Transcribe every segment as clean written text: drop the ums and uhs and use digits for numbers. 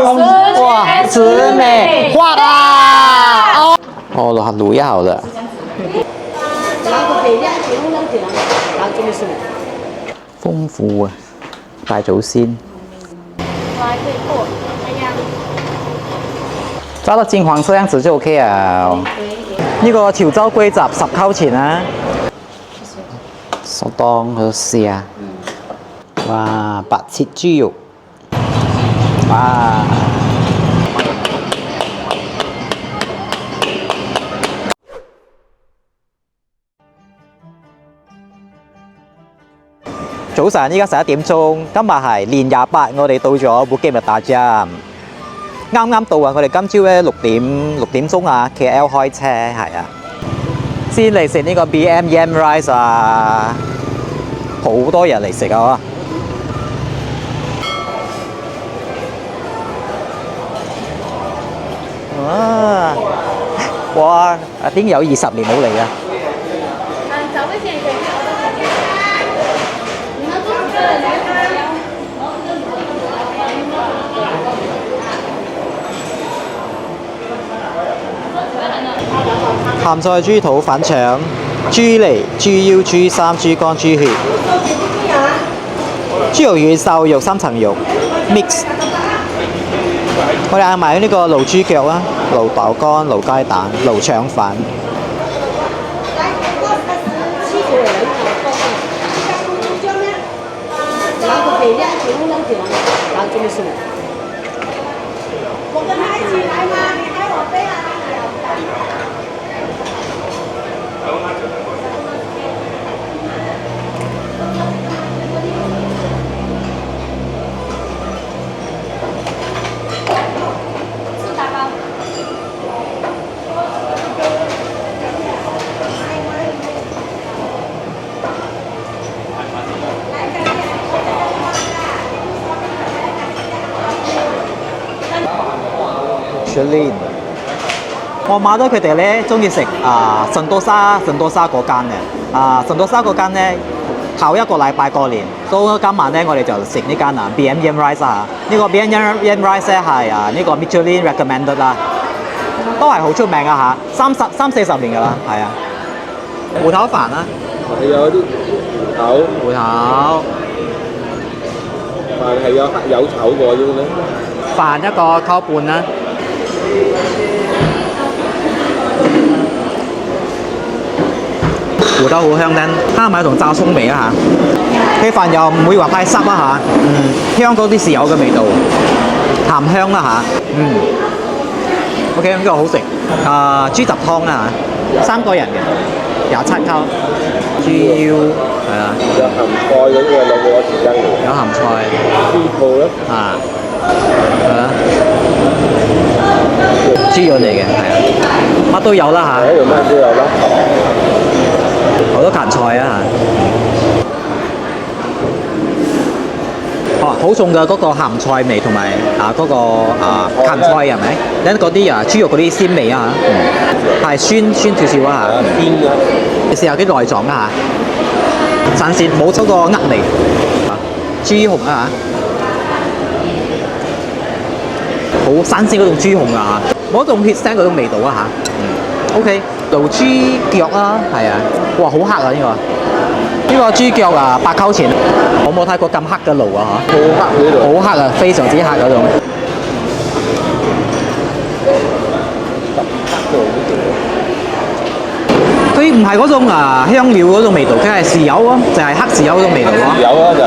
哇，姊妹，哇啦！哦，落下卤一口啦。豐富啊，大祖先。抓到金黃色樣子就 OK 啊。呢個潮州龜雜10溝錢啊。手當去試下。哇，白切豬肉。哇！早晨，依家11點鐘，今日係年28，我哋到咗布基密大站，啱啱到啊！我哋今朝咧6點鐘啊 ，KL 開車係啊，先嚟食呢個 BM Yam Rice 啊，好多人嚟食啊！啊！哇！已經有20年冇嚟啦。鹹菜豬肚粉腸、豬脷、豬腰、豬心、豬肝、豬血、豬肉與瘦肉3層肉 mix。我哋嗌埋呢個滷豬腳啦、滷豆乾、滷雞蛋、滷腸粉。我跟他一起來嗎？你喊我飛啊！我買到佢哋咧，中意食神多沙嗰間嘅神多沙嗰間咧，頭一個禮拜過年，所以今晚咧我哋就食呢間BM Yam Rice 啊。呢個 BM Yam Rice 咧係呢個 Michelin recommended 啦，都係好出名啊嚇，30-40年㗎啦，係啊。芋頭飯啦，有啲芋頭，飯係有黑有炒過啫嘛。飯一個溝半啦。芋頭好香靚，蝦米同炸葱味啊嚇，啲飯又唔會話太濕啊嚇，香嗰啲豉油嘅味道，鹹香啦嚇，OK 呢個好食，豬雜湯啊嚇，3個人嘅，27溝，豬腰係啊，有鹹菜嗰啲啊，兩個時間嚟，有鹹菜，豬肚咧係啊，豬肉嚟嘅係啊，乜都有啦嚇，乜都有啦。好多芹菜啊嚇！好重嘅嗰個鹹菜味同埋嗰個芹菜係咪？因嗰啲豬肉嗰啲鮮味啊嚇，係酸少少啊嚇。鮮嘅。你試下啲內臟啊嚇，新鮮冇嗰個噏味。豬紅啊嚇，好新鮮嗰種豬紅啊嚇，冇一種血腥嗰種味道啊嚇。OK。滷豬腳啦，係啊，哇好黑啊呢個豬腳8溝錢，我冇睇過咁黑嘅滷啊嚇，好黑啊，非常之黑嗰種。佢唔係嗰種香料嗰種味道，佢係豉油咯，就係黑豉油嗰種味道咯。豉油啊就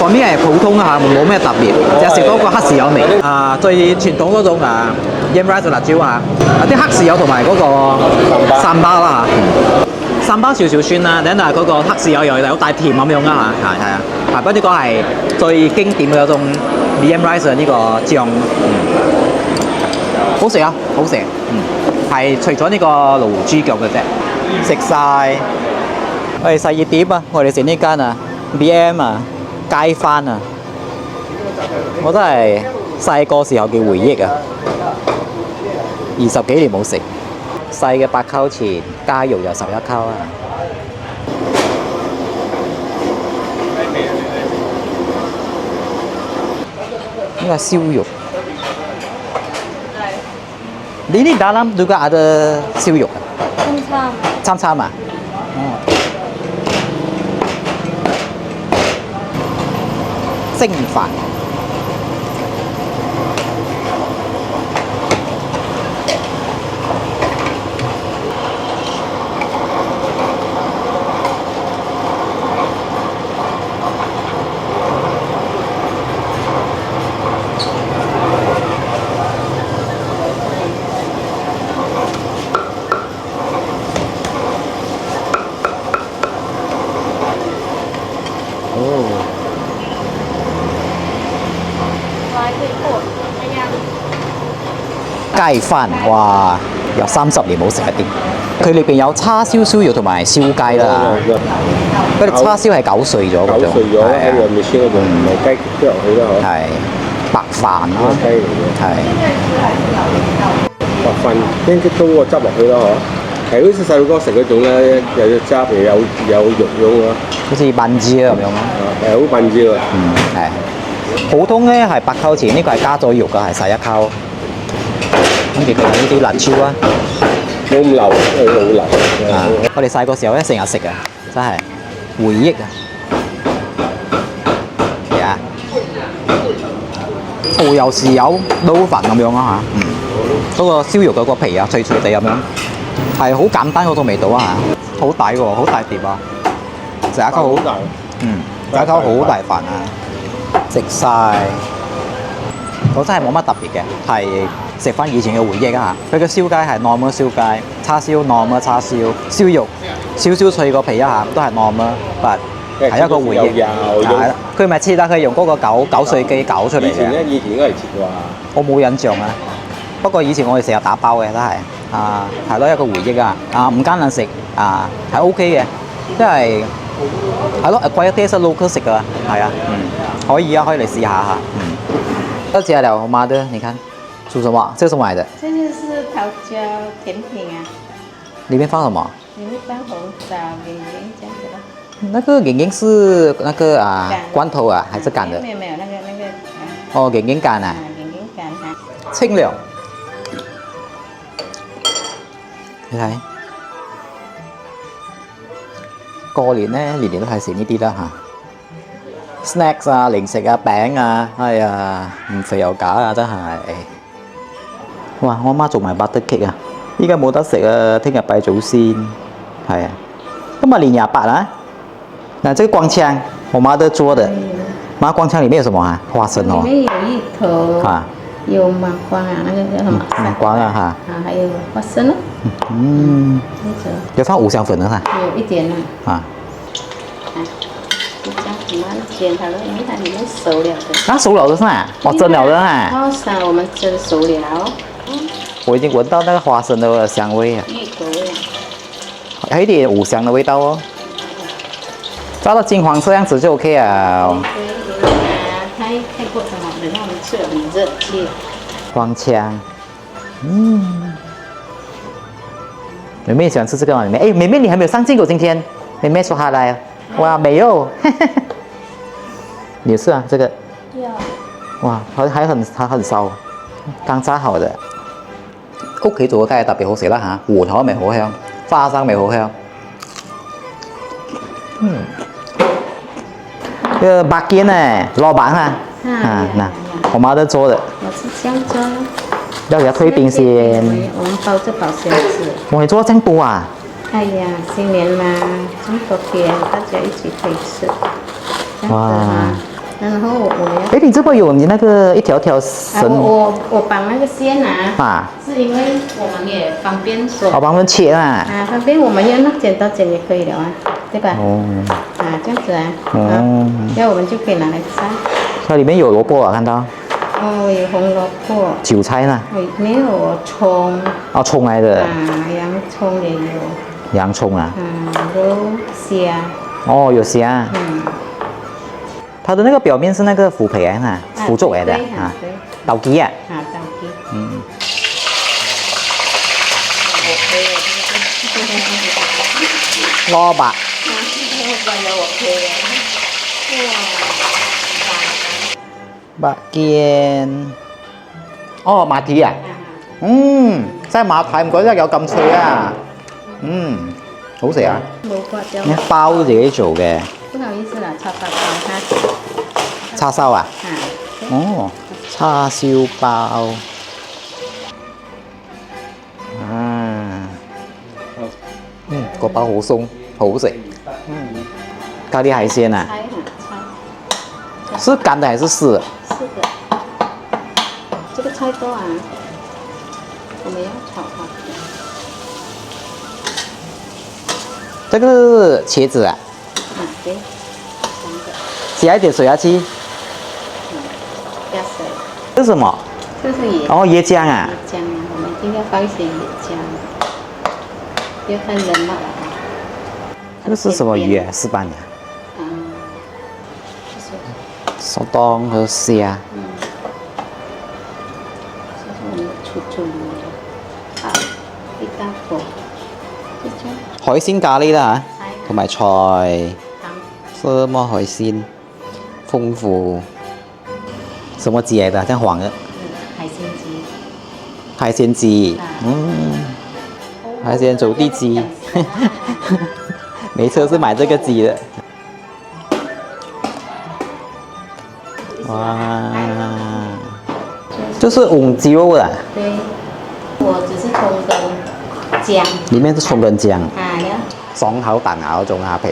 嗰邊係普通啊嚇，冇咩特別，就食到個黑豉油味。最傳統嗰種Yam Rice 辣椒啊，啲黑豉油同埋嗰個三巴啦嚇，三巴少少酸啦，等下嗰個黑豉油又有帶甜咁樣啦嚇，係啊，不過呢個係最經典嘅嗰種 Yam Rice 呢個醬，好食啊，好食，係除咗呢個滷豬腳嘅啫。食晒，我哋12點啊！我哋食呢間BM 街番我都係細個時候嘅回憶啊！20幾年冇食，細嘅8溝錢，加肉又11溝啊！呢個燒肉。Ini dalam juga ada 燒肉啊？參參啊？哦。蒸飯。雞飯哇，有30年冇食一啲。佢裏邊有叉燒燒肉同埋燒雞啦。嗰啲叉燒係攪碎咗嗰種，攪碎咗喺入面先嗰種，唔係雞剁落去啦嗬。係白飯咯，雞嚟嘅。係白飯跟住撈個汁落去啦嗬。係好似細路哥食嗰種咧，有隻汁又有肉咁咯。好似笨椒咁樣咯。係好笨椒啊。係。普通咧係8溝錢，呢個係加咗肉㗎，係11溝。跟住佢有呢啲辣椒啊，冇咁流，因為好流。我哋細個時候咧成日食啊，真係回憶啊！係啊，蠔油豉油撈飯咁樣啊嚇，嗰個燒肉嗰個皮啊脆脆地咁樣，係好簡單嗰種味道啊嚇，好大喎，好大碟啊，食一溝好大，食一溝好大飯啊，食晒。我真係冇乜特別嘅，係食翻以前嘅回憶啊！佢嘅燒雞係 normal 燒雞，叉燒 normal 叉燒，燒肉少少脆個皮一下都係 normal，係一個回憶。係啦，佢咪切啦，佢用嗰個攪碎機攪出嚟嘅。以前應該係切啩。我冇印象啊，不過以前我哋成日打包嘅都係係咯一個回憶啊！唔艱難食係 OK 嘅，因為係咯貴一啲係 local 食㗎，係啊，可以啊，可以嚟試下嚇。这加了我妈的，你看，煮什么？这是什么来的？这就是桃胶甜品啊，里面放什么？里面放红枣、圆圆这样子咯。那个圆圆是那个罐头啊，还是干的？没有那个哦，圆圆干啊。圆圆干哈。清涼。你睇，過年咧年年都係食呢啲啦嚇。snacks 啊、零食啊、餅啊，哎呀，唔肥又假啊，真係。哇！我媽做埋 butter cake 啊，依家冇得食啊，聽日拜祖先。係啊，今日年28啊。那這個光槍，我媽都做的。媽，光槍裡面有什麼啊？花生哦。裡面有芋頭有麻瓜啊，那個叫什麼？麻瓜啊哈。還有花生咯。有放五香粉的哈。有一點啊。就這樣煎它了，因為它裡面熟了的。啊，熟了的是嘛？哦，蒸了的哈。花生我們蒸熟了。我已經聞到那個花生的香味啊。芋頭味。有一點五香的味道哦。炸到金黃色樣子就 OK 啊。太過很好，等下我們吃了很熱氣。光槍，妹妹喜歡吃這個嗎？妹妹，哎，妹妹你還沒有上鏡過今天？妹妹說她來，哇，沒有。你有吃啊？這個？有。哇，還很燒，剛炸好的。屋企做嘅梗係特別好食啦嚇，芋頭味好香，花生味好香。這個白堅呢，老闆啊，那我媽都做的。我是這樣做。要給它退冰先。我們包着保鮮紙。我你做這樣多啊？哎呀，新年嘛，這麼多天，大家一起可以吃。哇！然後我們要。哎，你這邊有你那個一條條繩。我綁那個線啊。是因為我們也方便說。我幫他們切啊。方便我們用那剪刀剪也可以了啊，對吧？哦。這樣子啊。哦。要我們就可以拿來炸。它裡面有蘿蔔啊，看到。哦，有紅蘿蔔。韭菜呢？沒有蔥。哦，蔥來的。洋蔥也有。洋蔥啊。有蝦。哦，有蝦。它的那個表面是那個腐皮啊，腐竹嚟的啊。豆雞啊。豆雞。蘿蔔。白堅。哦，馬蹄啊。即係馬蹄唔覺得有咁脆啊。好食啊！咩包都自己做嘅。不好意思啦，叉燒包哈。叉燒啊？哦，叉燒包。個包好鬆，好好食。咖喱海鮮啊？是乾的還是濕的？是的。這個菜多啊，我們要炒它。這個是茄子啊？對。加一點水下去。加水。這是什麼？這是椰。哦，椰漿啊。椰漿啊，我們一定要放一些椰漿，要看人辣啊。這是什麼魚啊？石斑魚。手當和蝦。這是我們出豬魚啊，一大鍋。海鮮咖喱啦嚇，同埋菜。什麼海鮮？豐富。什麼雞嚟的？這樣黃的。海鮮雞。海鮮雞。海鮮走地雞。每次是買這個雞的。哇，就是五雞肉啊。對，我只是葱跟薑。裡面是葱跟薑。呀。爽口彈牙嗰種蝦皮，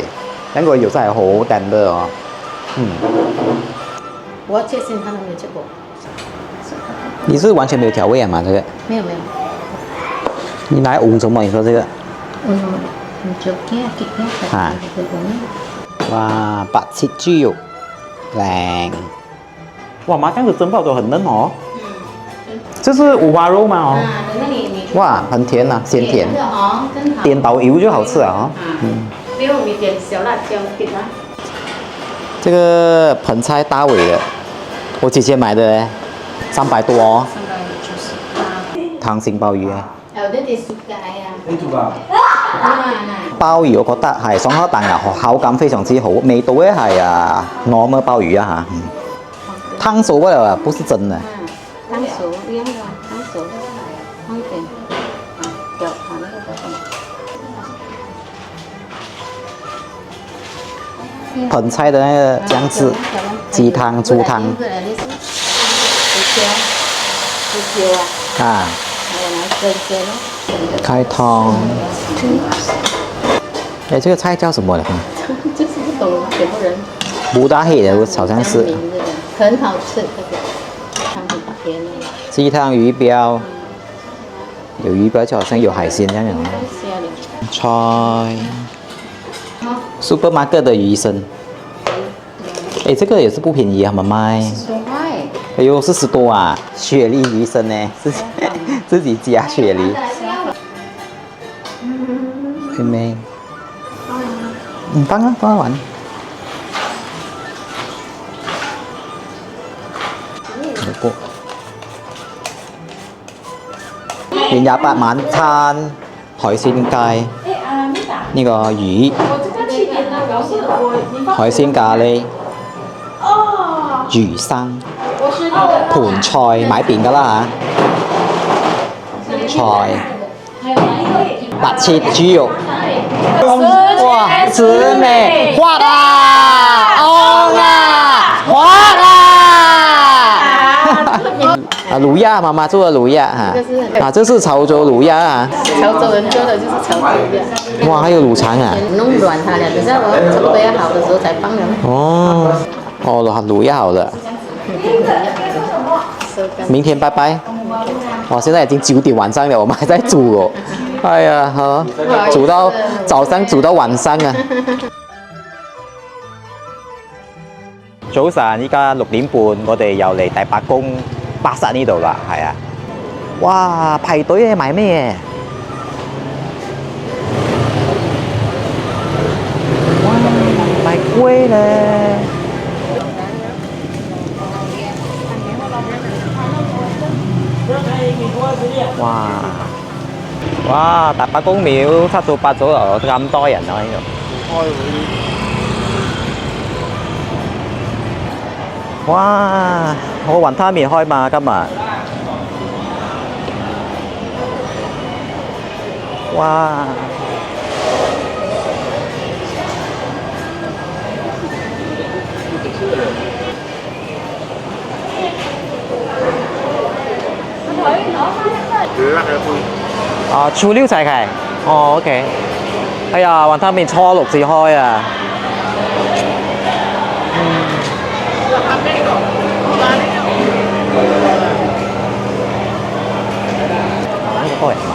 因為肉真係好彈的哦。我介紹他都沒有吃過。你是完全沒有調味啊嘛？這個？沒有沒有。你拿來煨什麼？你說這個？哇，白切豬肉，靚！哇，麻醬子蒸爆都很嫩哦。這是五花肉嗎？哦。哇，很甜啊，鮮甜。點導油就好吃啊！不用你點小辣椒給它。這個盆菜大尾的，我姐姐買的300多哦。溏心鮑魚啊。鮑魚我覺得係爽口彈牙，口感非常之好，味道咧係normal鮑魚啊嚇。湯熟嘅不是真的。湯熟一樣的，湯熟放一點，腳把那個盆菜的那個醬汁，雞湯、豬湯。啊。開湯。哎，這個菜叫什麼來着？就是不懂什麼人。布達黑的，好像是。很好吃，這個湯很甜的。雞湯魚標，有魚標就好像有海鮮這樣的。菜。Supermarket 的魚生。哎，這個也是不便宜啊，他們賣。哎呦，40多啊！雪梨魚生呢，自己加雪梨。妹妹。放啊，放完。年28晚餐海鮮街，呢個魚，海鮮咖喱，魚生，盤菜買便㗎啦嚇，菜，白切豬肉，哇，紫美，滑啊，昂啊，滑啊！鱸鴨，媽媽做的鱸鴨哈，這是潮州鱸鴨啊。潮州人做的就是潮州鴨。哇，還有滷腸啊！弄軟它了，等下我差不多要好的時候才放了。哦，滷鴨好了。明天拜拜。哇，現在已經9點晚上了，我們還在煮哦。哎呀，煮到早上煮到晚上啊！早晨，依家6點半，我哋又嚟第八宮巴剎呢度啦，係啊！哇，排隊咧買咩？哇，買龜咧！哇！哇！大伯公廟7到8組又咁多人啊喺度。開會。哇！我雲吞麵開嘛今日。哇！啊，初六才開。哦，OK。哎呀，雲吞麵初六至開啊。呢個多人買。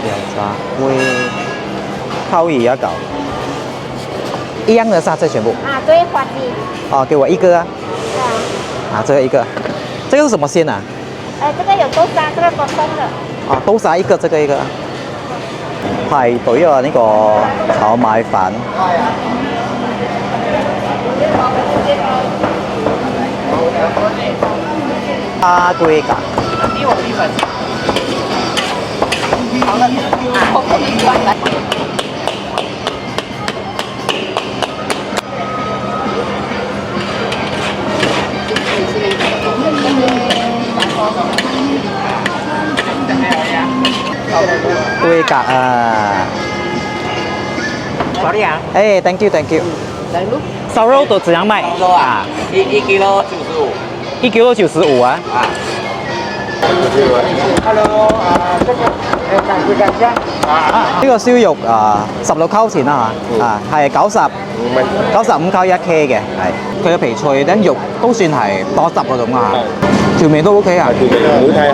油炸龜，烤魚一嚿，一樣的沙這全部。啊，对，花鸡。哦，給我一個啊。对啊。啊，這個一個。這個是什麼餡啊？这个有豆沙，这个果冻的。啊，豆沙一個，這個一個。排隊啊！呢個炒米飯。阿龜㗎。龜格啊！ Sorry à? Hey, thank you, thank you. Sao rau đồ 怎樣賣？啊1 kilo 95。 1 kilo 95啊。Hello， 這個大龜雞呢個燒肉16溝錢啦嚇，係95溝1 K 嘅，係佢嘅皮脆，啲肉都算係多汁嗰種啊，條味都 OK 啊，條味唔會太鹹。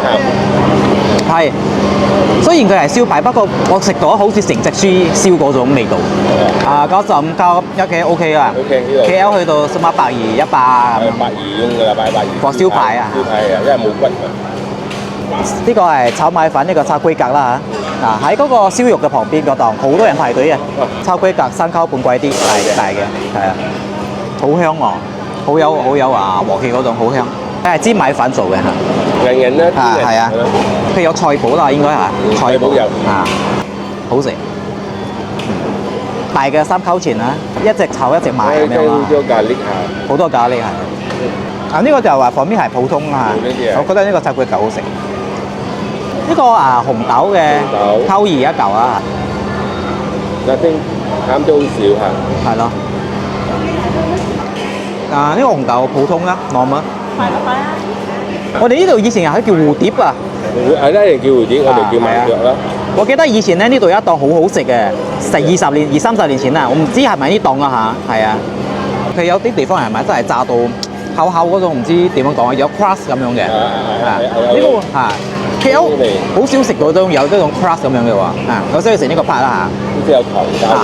係。雖然佢係燒排，不過我食到好似成隻豬燒嗰種味道。95溝1 K OK 啊。OK 呢度。KL 去到什麼120、100咁樣。120用㗎啦，擺120。個燒排啊。燒排啊，因為冇骨㗎。呢個係炒米粉，呢個炒龜格啦嚇。喺嗰個燒肉嘅旁邊嗰檔，好多人排隊嘅。炒龜格3溝半貴啲，大嘅，係啊，好香喎，好有和氣嗰種，好香。係煎米粉做嘅嚇。人人咧。係啊，佢有菜脯啦，應該係。菜脯有。好食。大嘅3溝錢啦，一隻炒一隻賣咁樣啦。好多咖喱係。好多咖喱係。呢個就話旁邊係普通啊，我覺得呢個炒龜格好食。呢個紅豆嘅溝2一嚿啊，嗱，減咗好少嚇。係咯。呢個紅豆普通啦，normal。我哋呢度以前係叫蝴蝶啊。係啦，人叫蝴蝶，我哋叫麻雀啦。我記得以前咧呢度有一檔好好食嘅，20年、30年前啦，我唔知係咪呢檔啊嚇，係啊。佢有啲地方係咪真係炸到厚厚嗰種，唔知點樣講啊，有 crust 咁樣嘅。呢個嚇。KL 好少食嗰種有呢種 crust 咁樣嘅喎，我想去食呢個 part 啦好似有糖，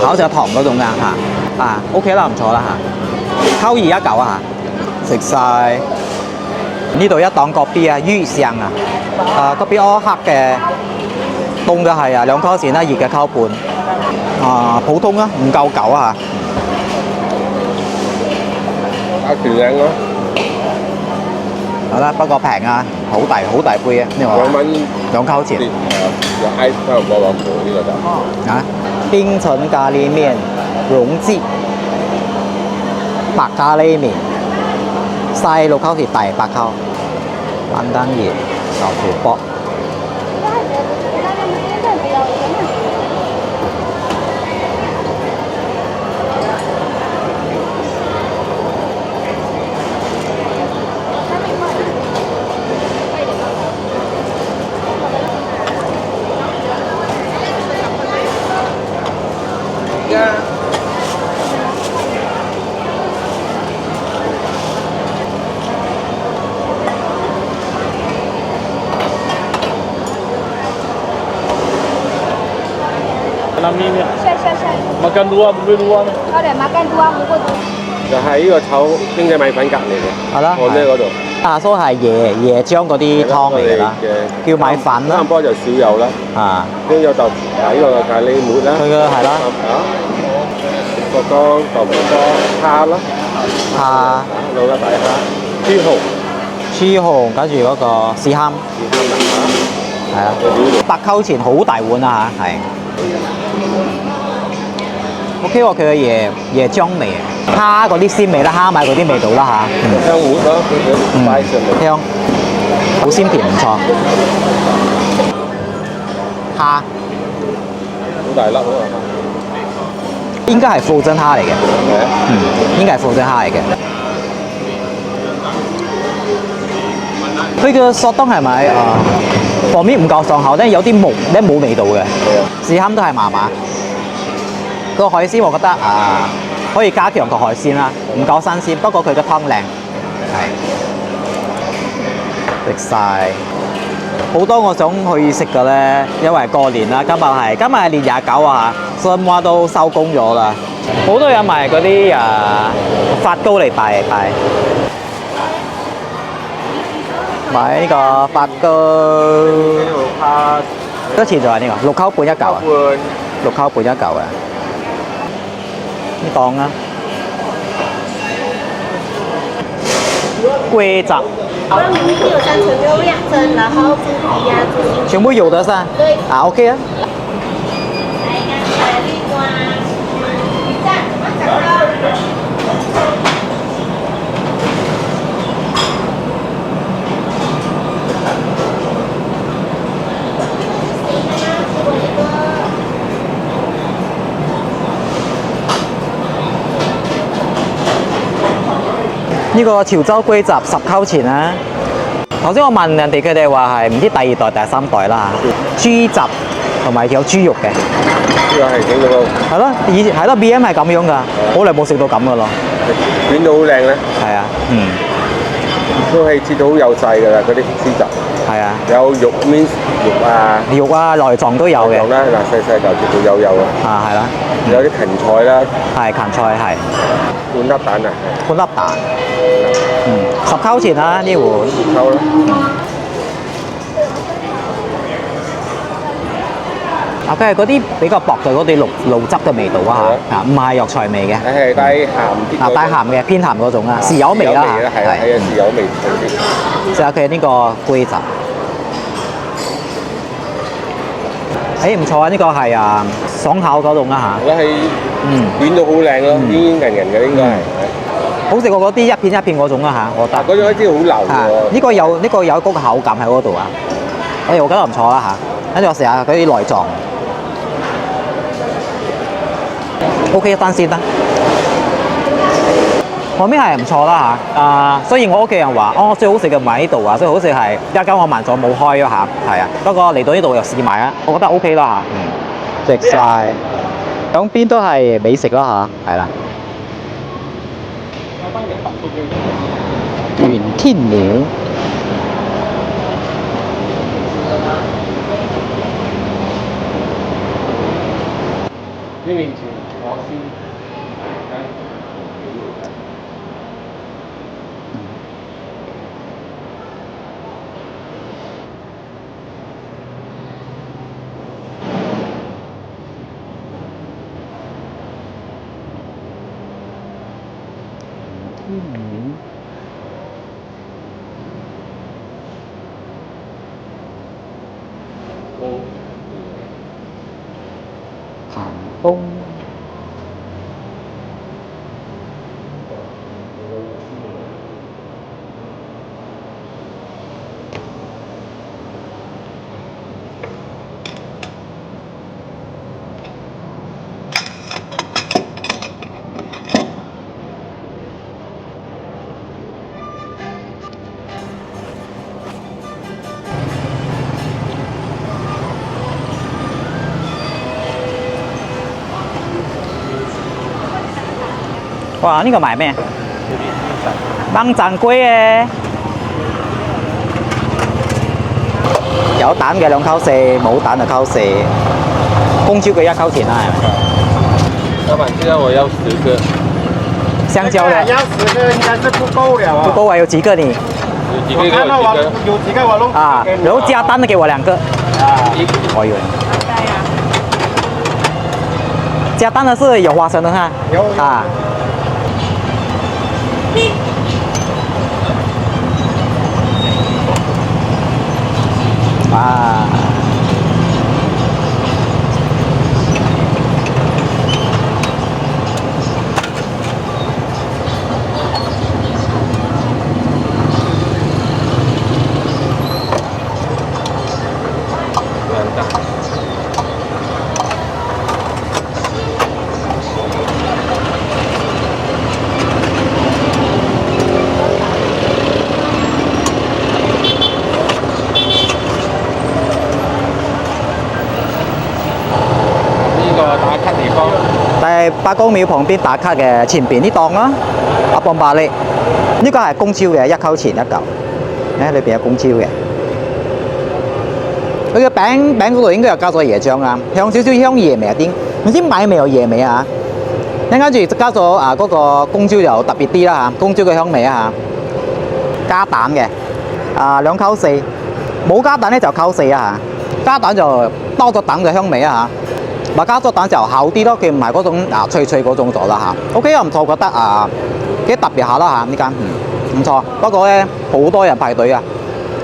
好似有糖嗰種㗎OK 啦，唔錯啦溝2一嚿啊食晒。呢度一檔角邊啊，魚香啊，角邊我黑嘅凍嘅係2溝錢啦，熱嘅溝半普通啊，唔夠9啊條靚咯。好啦，不過平啊，好大杯啊，呢個2溝錢。有 ice 差唔多兩個呢個就。冰城咖喱麵、溶雞、白咖喱麵，細6溝錢，大8溝。簡單嘢，豆腐卜。Makan dua, beli dua. Ada makan 2 bungkus. 就係呢個炒經濟米粉隔離嘅。係啦。我呢嗰度。所以係椰漿嗰啲湯嚟㗎啦，叫米粉啦。差唔多就少油啦。跟住有豆呢個咖喱末啦。佢嘅係啦。個乾豆腐乾蝦啦。老一大蝦。豬紅，跟住嗰個豉蝦。係啊。8溝錢好大碗啊嚇，係。OK 喎，佢嘅椰漿味，蝦嗰啲鮮味啦，蝦米嗰啲味道啦香芋咯，佢擺上嚟。香，好鮮甜，唔錯。蝦好大粒咯，應該係腐真蝦嚟嘅，係啊，應該係腐真蝦嚟嘅。佢嘅索當係咪旁邊唔夠爽口咧？有啲木咧冇味道嘅，試堪都係麻麻。個海鮮我覺得可以加強個海鮮啦，唔夠新鮮，不過佢嘅湯靚，係食晒。好多我想去食嘅咧，因為過年啦，今日係年29啊，所以我都收工咗啦。好多人買嗰啲發糕嚟拜，買呢個發糕，多錢就係呢個6溝半一嚿啊，6溝半一嚿啊，呢檔啊，龜雜。我们里面有3层肉2层，然后猪皮呀、猪心。全部有的噻。对。OK 啊。呢個潮州龜雜10溝錢啊！頭先我問人哋，佢哋話係唔知第2代、第3代啦嚇，豬雜同埋有豬肉嘅。呢個係整到個係咯，以前係咯 ，BM 係咁樣㗎，好耐冇食到咁㗎咯。捲到好靚咧。係啊，都係切到好幼細㗎啦，嗰啲豬雜。係啊。有肉面肉啊，內臟都有嘅。內臟啦，嗱細細嚿切到幼幼啊。係啦。有啲芹菜啦。係芹菜係。半粒蛋啊。半粒蛋。10溝錢啦呢碗。10溝啦。佢係嗰啲比較薄嘅嗰啲滷汁嘅味道啊嚇，唔係藥材味嘅。係帶鹹啲。帶鹹嘅，偏鹹嗰種啊，豉油味啦嚇。係啊，豉油味重啲。試下佢呢個龜雜。唔錯啊！呢個係爽口嗰種啊嚇。我係捲到好靚咯，煙煙韌韌嘅應該係。好食過嗰啲一片一片嗰種啊嚇，我覺得。嗰種一啲好流喎。呢個有嗰個口感喺嗰度啊。我覺得唔錯啦嚇。跟住我試下嗰啲內臟。OK 單先啦。後面係唔錯啦嚇。雖然我屋企人話，最好食嘅唔係呢度啊，最好食係一間我慢咗冇開啊嚇，係啊。不過嚟到呢度又試埋啊，我覺得 OK 啦嚇。食晒，兩邊都係美食啦嚇，係啦。元天鳥。呢面前我先。鹹風。哇！呢個賣咩？燜盞龜嘅，有蛋嘅2溝4，冇蛋就溝4。公蕉嘅1溝錢啦，係咪？老闆，現在我要10個。香蕉的。要10個應該是不夠了啊。不夠啊，有幾個你？我看到有幾個我弄。然後加蛋的給我2個。我以為。加蛋的是有花生的哈。有。係八公廟旁邊打卡嘅前邊呢檔啦，阿邦巴利，呢個係公超嘅，1溝錢1嚿，誒裏邊有公超嘅。佢嘅餅嗰度應該有加咗椰漿啊，香少少香椰味啲，唔知買未有椰味啊？跟住加咗嗰個公椒就特別啲啦嚇，公椒嘅香味啊嚇，加蛋嘅2溝4，冇加蛋咧就溝4啊嚇，加蛋就多咗蛋嘅香味啊嚇，加咗蛋就厚啲咯，佢唔係嗰種脆脆嗰種咗啦嚇。OK 啊唔錯，覺得幾特別下啦嚇呢間，唔錯。不過咧好多人排隊啊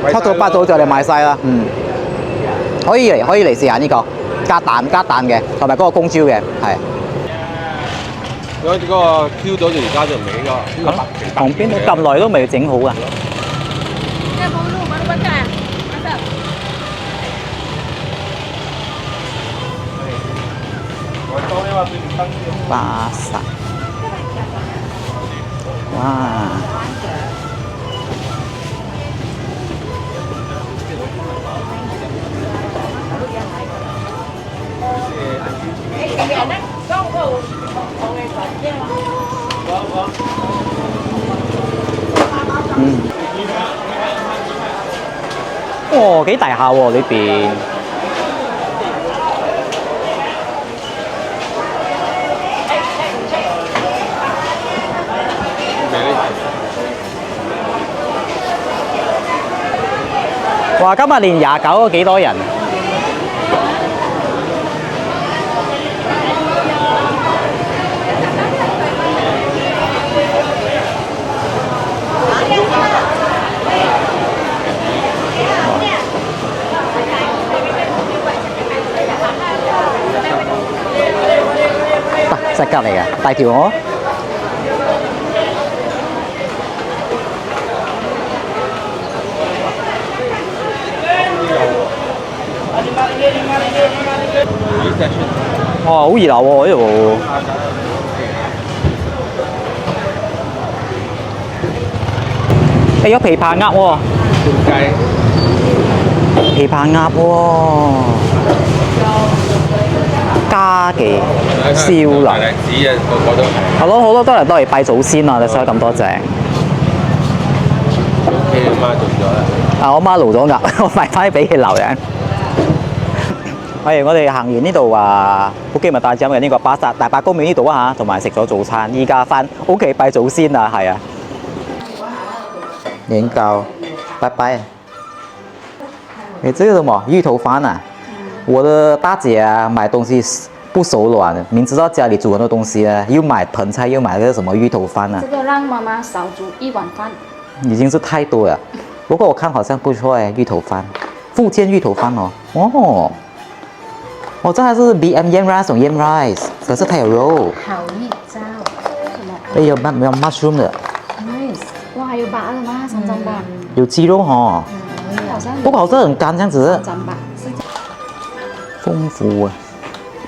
，7早8早就嚟賣晒啦，可以嚟試下呢個加蛋嘅，同埋嗰個公椒嘅，係。嗰個 Q 咗就而家就未個，旁邊都咁耐都未整好啊！巴薩，哇！哦，幾大下喎呢邊。哇！今日年29都幾多人？石格嚟嘅，大條我。哇，好熱鬧喎呢度。誒有琵琶鴨喎。琵琶鴨喎。加嘅燒臘，係咯，好多都係嚟拜祖先啊！你所以咁多隻。你阿媽做咗啦？我媽爐咗鴨，我賣翻俾佢留人。我哋行完呢度好機密大站嘅呢個巴薩大八公廟呢度啊嚇，同埋食咗早餐，依家翻屋企拜祖先啊，係啊。年糕，拜拜。你這個什麼芋頭飯啊？我的大姐買東西不手軟，明知道家裡煮很多東西呢，又買盆菜，又買個什麼芋頭飯啊。這個讓媽媽少煮1碗飯。已經是太多了，不過我看好像不錯誒，芋頭飯，福建芋頭飯哦。哦，我這還是 BM yam rice 同 yam rice，可是它有肉。好一招，什麼？有 mushroom 的。nice， 哇，還有拔的嗎？三張吧。有雞肉哦。不過好像很乾這樣子。豐富啊！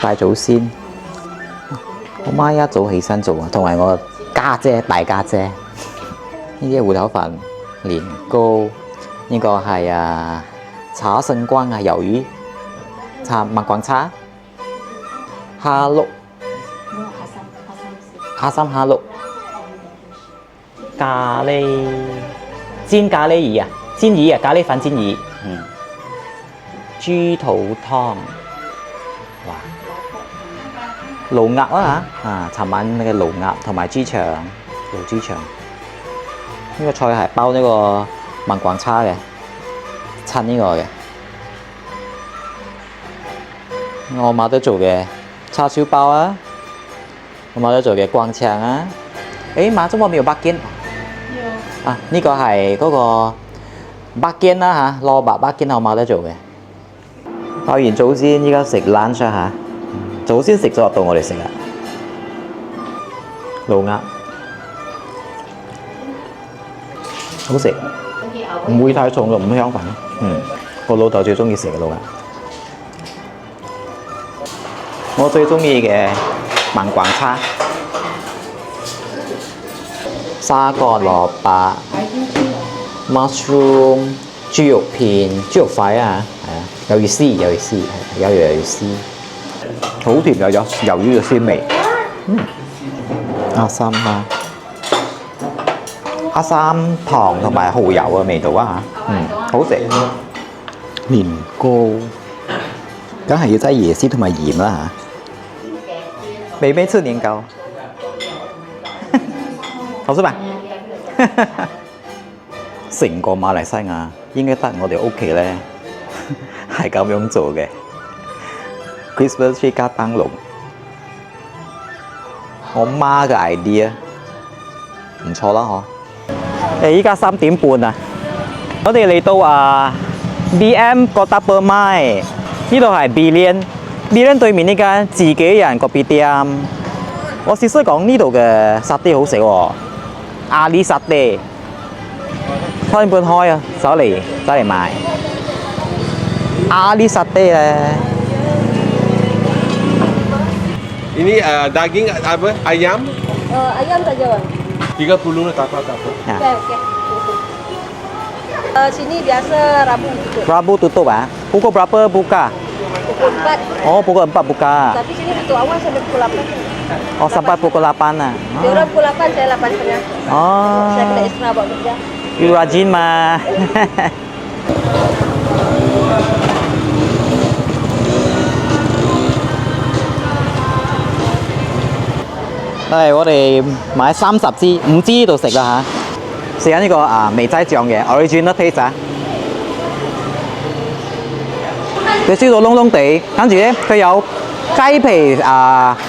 拜祖先，我媽一早起身做啊，同埋我家姐大家姐。呢啲係芋頭飯、年糕，呢個係炒勝關啊魷魚，炒麥廣叉、蝦碌、蝦三蝦碌、咖喱煎咖喱魚啊，煎魚啊，咖喱飯煎魚，豬肚湯，哇！驢鴨啊嚇，尋晚嘅驢鴨同埋豬腸，驢豬腸。呢個菜係包呢個麥廣叉嘅，襯呢個嘅。我媽都做嘅叉燒包啊，我媽都做嘅光腸啊。誒，媽，中國沒有北京？有。啊，呢個係嗰個北京啦嚇，蘿蔔北京我媽都做嘅。拜完祖先，依家食 lunch 嚇，祖先食咗到我哋食啊。驢鴨。好食，唔會太重就唔香飯。我老豆最中意食嘅驢鴨，我最中意嘅麥廣叉、沙葛蘿蔔、mushroom、豬肉片、豬肉塊啊，係啊，有魚絲，有魚絲，有魚絲，好甜又有魷魚嘅鮮味。阿三哈，阿三糖同埋蠔油嘅味道啊嚇，好食。年糕，梗係要擠椰絲同埋鹽啦嚇。妹妹吃年糕，好食吧？成個馬來西亞應該得我哋屋企咧係咁樣做嘅 Christmas tree 加燈籠。我媽嘅 idea 唔錯啦嗬。依家3點半啊，我哋嚟到BM Kota Permai， 呢度係 Billion 對面呢間自己人個 BDM。我試試講呢度嘅沙爹好食喎，阿里沙爹。3點半開啊，走嚟買阿里沙爹咧。Ini daging apa? Ayam? Ayam saja bang. 30 kapal. Ya. Oke. Sini biasa Rabu tutup. Rabu tutup ah. Pukul berapa buka? Pukul 4. Oh, pukul 4 buka. Tapi sini tutup awal sampai pukul 8. Oh, sampai pukul 8 ah. Dia orang pukul 8, saya 8.30. Oh. Saya kena extra buat kerja. You rajin mà. Đây, 我哋買30支，5支呢度食啦嚇。食緊呢個味齋醬嘅 original taste 啊。佢燒到燶燶地，跟住咧佢有雞皮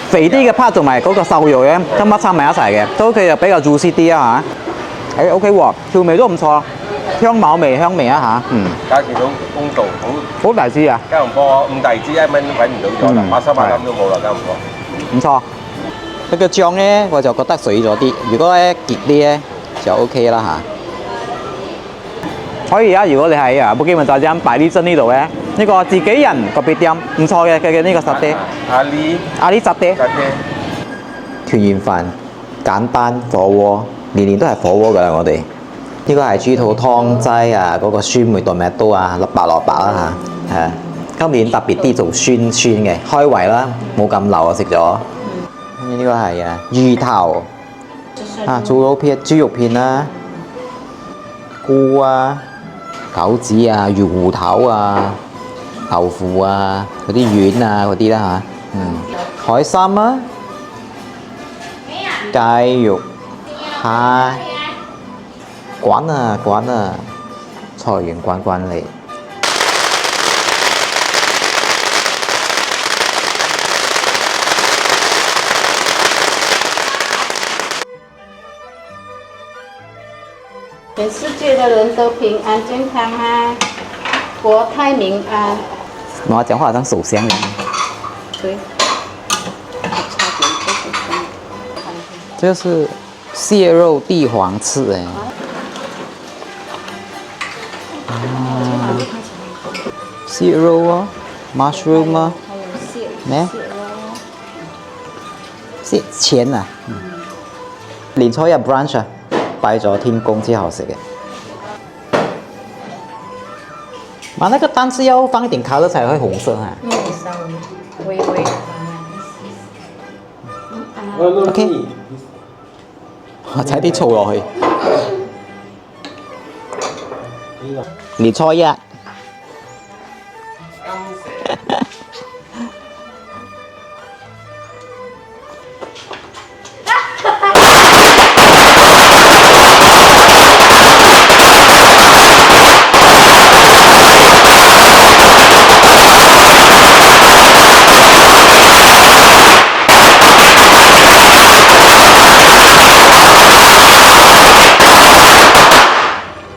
肥啲嘅 part 同埋嗰個瘦肉咧，咁乜參埋一齊嘅，所以佢就比較 juicy 啲啊嚇。OK 喎，調味都唔錯，香味啊嚇，價錢好公道，好大支啊，吉隆坡5大支1蚊揾唔到咗啦，80萬粒都冇啦，吉隆坡。唔錯。佢嘅醬咧，我就覺得水咗啲，如果咧結啲咧就 OK 啦嚇。所以如果你喺布基文大站百利珍呢度咧，呢個自己人個別店唔錯嘅，佢嘅呢個沙爹，阿里沙爹，團圓飯簡單火鍋，年都係火鍋㗎啦，我哋。呢個係豬肚湯齋啊，嗰個酸梅多咩都啊，白蘿蔔啦嚇，係啊。今年特別啲做酸嘅，開胃啦，冇咁流啊食咗。呢個係魚頭豬肉片啦，菇啊、餃子啊、魚芋頭啊、豆腐啊、嗰啲丸啊嗰啲啦嚇，海參啊、雞肉、蝦，滾啊，菜園滾嚟。全世界的人都平安健康啊，国泰民安。我講話好像首相一樣。对。這個是蟹肉地黃翅哎。蟹肉啊 ，mushroom 啊，咩？蟹錢啊，年初一 brunch 啊。拜咗天公之後食嘅。那個蛋是要放一點烤的才會紅色哈。稍微微微的。OK。我踩啲醋落去。年初一。